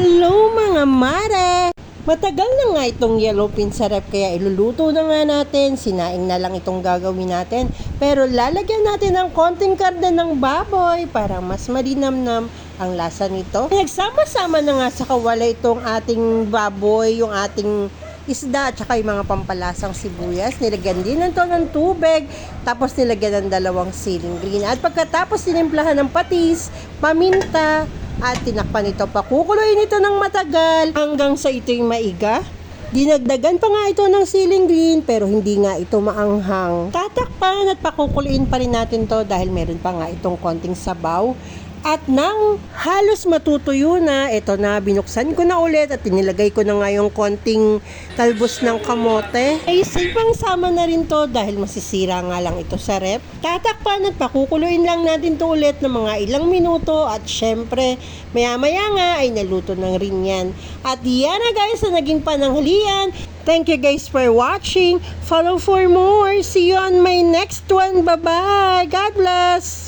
Hello mga mare! Matagal na nga itong yellowfin sa ref kaya iluluto na nga natin. Sinaing na lang itong gagawin natin. Pero lalagyan natin ng konting karne ng baboy para mas malinamnam ang lasa nito. Nagsama-sama na nga sa kawali itong ating baboy, yung ating isda at saka yung mga pampalasang sibuyas. Nilagyan din nito ng tubig, tapos nilagyan ng 2 siling green. At pagkatapos tinimplahan ng patis, paminta, at tinakpan ito. Pakukuluin ito ng matagal hanggang sa ito'y maiga. Dinagdagan pa nga ito ng siling green pero hindi nga ito maanghang. Tatakpan at pakukuluin pa rin natin to dahil meron pa nga itong konting sabaw. At nang halos matutuyo na, ito na, binuksan ko na ulit at tinilagay ko na nga yung konting talbos ng kamote. Ay, sipang sama na rin to dahil masisira nga lang ito sa rep. Tatakpan at pakukuluin lang natin to ulit ng mga ilang minuto at syempre, maya-maya nga ay naluto ng rin yan. At yan na guys na naging pananghalian. Thank you guys for watching. Follow for more. See you on my next one. Bye-bye. God bless.